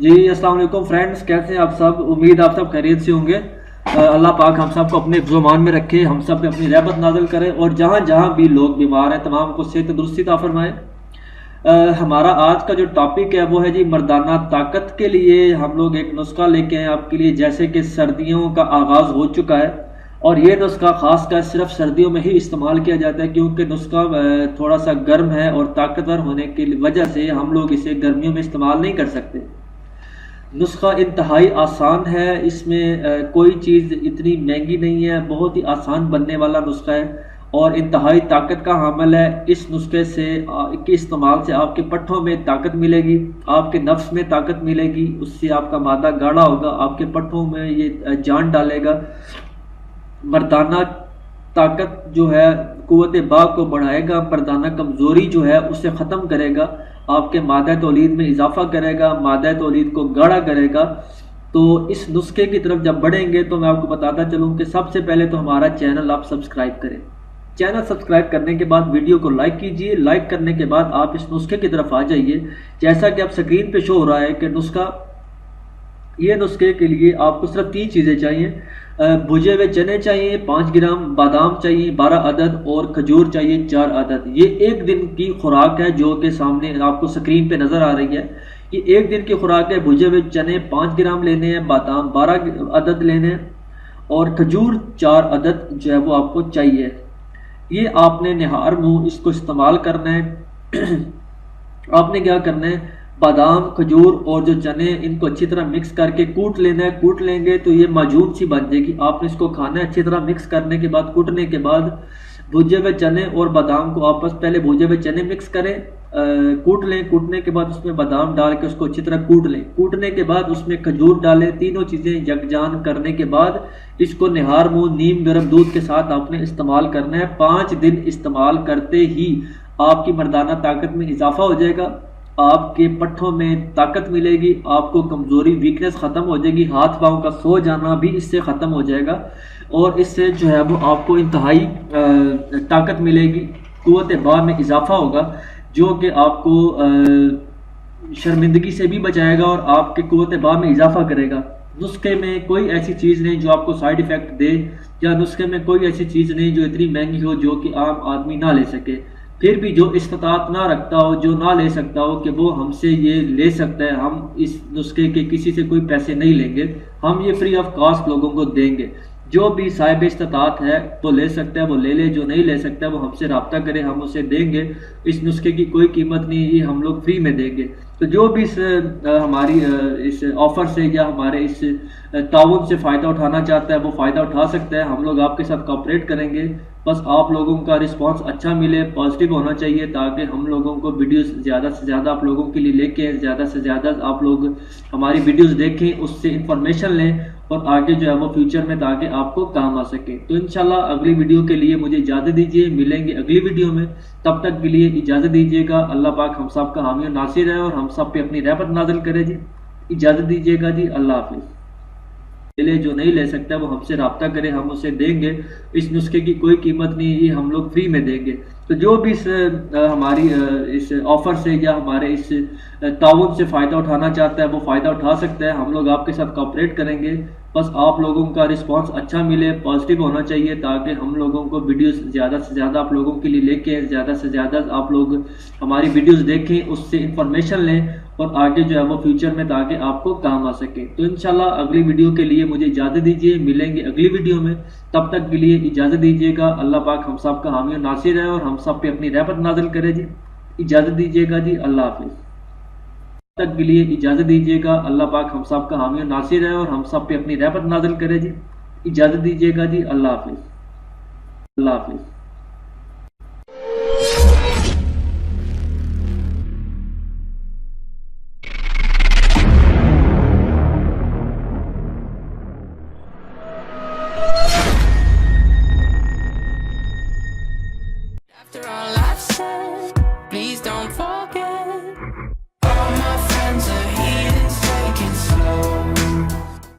जी अस्सलाम वालेकुम फ्रेंड्स, कैसे हैं आप सब। उम्मीद आप सब खैरियत से होंगे। अल्लाह पाक हम सब को अपने ज़ुमान में रखे, हम सब पे अपनी रहमत नाज़िल करे और जहाँ जहाँ भी लोग बीमार हैं तमाम को सेहत दुरुस्ती अता फरमाए। हमारा आज का जो टॉपिक है वो है जी मर्दाना ताकत के लिए हम लोग एक नुस्खा लेके आए आपके लिए। जैसे कि सर्दियों का आगाज़ हो चुका है और ये नुस्खा खासकर सिर्फ सर्दियों में ही इस्तेमाल किया जाता है, क्योंकि नुस्खा थोड़ा सा गर्म है और ताकतवर होने की वजह से हम लोग इसे गर्मियों में इस्तेमाल नहीं कर सकते। नुस्खा इंतहाई आसान है, इसमें कोई चीज़ इतनी महंगी नहीं है, बहुत ही आसान बनने वाला नुस्खा है और इंतहाई ताकत का हामिल है। इस नुस्खे से के इस्तेमाल से आपके पट्ठों में ताकत मिलेगी, आपके नफ्स में ताकत मिलेगी, उससे आपका मादा गाढ़ा होगा, आपके पट्ठों में ये जान डालेगा। मर्दाना ताकत जो है कुव्वत बा को बढ़ाएगा, मर्दाना कमज़ोरी जो है उसे ख़त्म करेगा, आपके मादा तौलीद में इजाफा करेगा, मादा तौलीद को गाढ़ा करेगा। तो इस नुस्खे की तरफ जब बढ़ेंगे तो मैं आपको बताता चलूँ कि सबसे पहले तो हमारा चैनल आप सब्सक्राइब करें। चैनल सब्सक्राइब करने के बाद वीडियो को लाइक कीजिए। लाइक करने के बाद आप इस नुस्खे की तरफ आ जाइए। जैसा कि आप स्क्रीन पे शो हो रहा है कि ये नुस्खे के लिए आपको सिर्फ 3 चीज़ें चाहिए। भुजे हुए चने चाहिए 5 ग्राम, बादाम चाहिए 12 अदद और खजूर चाहिए 4 अदद। ये एक दिन की खुराक है जो कि सामने आपको स्क्रीन पे नज़र आ रही है। ये एक दिन की खुराक है। भुजे हुए चने 5 ग्राम लेने हैं, बादाम 12 अदद लेने हैं और खजूर 4 अदद जो है वो आपको चाहिए। ये आपने निहार मुँह इसको इस्तेमाल करना है। आपने क्या करना है, बादाम खजूर और जो चने इनको अच्छी तरह मिक्स करके कूट लेना है। कूट लेंगे तो ये माजून सी बन जाएगी। आपने इसको खाना है अच्छी तरह मिक्स करने के बाद, कूटने के बाद भुजे हुए चने और बादाम को आपस पहले भुजे हुए चने मिक्स करें, कूट लें। कूटने के बाद उसमें बादाम डाल के उसको अच्छी तरह कूट लें। कूटने के बाद उसमें खजूर डालें। तीनों चीज़ें यकजान करने के बाद इसको निहार मुँह नीम गर्म दूध के साथ आपने इस्तेमाल करना है। 5 दिन इस्तेमाल करते ही आपकी मर्दाना ताकत में इजाफा हो जाएगा, आपके पट्ठों में ताकत मिलेगी, आपको कमज़ोरी वीकनेस ख़त्म हो जाएगी, हाथ पाँव का सो जाना भी इससे ख़त्म हो जाएगा और इससे जो है वो आपको इंतहाई ताकत मिलेगी, क़ुव्वत बा में इजाफा होगा जो कि आपको शर्मिंदगी से भी बचाएगा और आपके क़ुव्वत बा में इजाफा करेगा। नुस्खे में कोई ऐसी चीज़ नहीं जो आपको साइड इफ़ेक्ट दे, या नुस्खे में कोई ऐसी चीज़ नहीं जो इतनी महंगी हो जो कि आम आदमी ना ले सके। फिर भी जो इस्तात ना रखता हो, जो ना ले सकता हो, कि वो हमसे ये ले सकता है। हम इस नुस्खे के किसी से कोई पैसे नहीं लेंगे, हम ये फ्री ऑफ कॉस्ट लोगों को देंगे। जो भी साहिब इस्तात है वो ले सकता है, वो ले ले। जो नहीं ले सकता है वो हमसे रब्ता करे, हम उसे देंगे। इस नुस्खे की कोई कीमत नहीं, ये हम लोग फ्री में देंगे। तो जो भी हमारी इस ऑफ़र से या हमारे इस ताउन से फ़ायदा उठाना चाहता है वो फ़ायदा उठा सकता है। हम लोग आपके साथ कोऑपरेट करेंगे। बस आप लोगों का रिस्पांस अच्छा मिले, पॉजिटिव होना चाहिए, ताकि हम लोगों को वीडियोस ज़्यादा से ज़्यादा आप लोगों के लिए लेके ज़्यादा से ज़्यादा आप लोग हमारी वीडियोस देखें, उससे इंफॉर्मेशन लें और आगे जो है वो फ्यूचर में ताकि आपको काम आ सके। तो इंशाल्लाह अगली वीडियो के लिए मुझे इजाज़त दीजिए, मिलेंगे अगली वीडियो में। तब तक के लिए इजाज़त दीजिएगा। अल्लाह पाक हम सब का हामी और नासिर है और हम सब पे अपनी रहमत नाज़िल करे जी। इजाज़त दीजिएगा जी, अल्लाह हाफिज़। ले जो नहीं ले सकता वो हमसे रब्ता करे, हम उसे देंगे। इस नुस्खे की कोई कीमत नहीं, ये हम लोग फ्री में देंगे। तो जो भी हमारी इस ऑफ़र से या हमारे इस ताउन से फ़ायदा उठाना चाहता है वो फ़ायदा उठा सकता है। हम लोग आपके साथ कोऑपरेट करेंगे। बस आप लोगों का रिस्पांस अच्छा मिले, पॉजिटिव होना चाहिए, ताकि हम लोगों को वीडियोस ज़्यादा से ज़्यादा आप लोगों के लिए लेके ज़्यादा से ज़्यादा आप लोग हमारी वीडियोस देखें, उससे इंफॉर्मेशन लें और आगे जो है वो फ्यूचर में ताकि आपको काम आ सके। तो इंशाल्लाह अगली वीडियो के लिए मुझे इजाज़त दीजिए, मिलेंगे अगली वीडियो में। तब तक के लिए इजाज़त दीजिएगा। अल्लाह पाक हम सब का हामी और नासिर है और हम सब पे अपनी रहमत नाज़िल करे जी। इजाज़त दीजिएगा जी, अल्लाह हाफिज़। तब तक के लिए इजाज़त दीजिएगा। अल्लाह पाक हम सब का हामी और नासिर है और हम सब पे अपनी रहमत नाज़िल करे जी। इजाज़त दीजिएगा जी, अल्लाह हाफिज़। अल्लाह हाफिज़।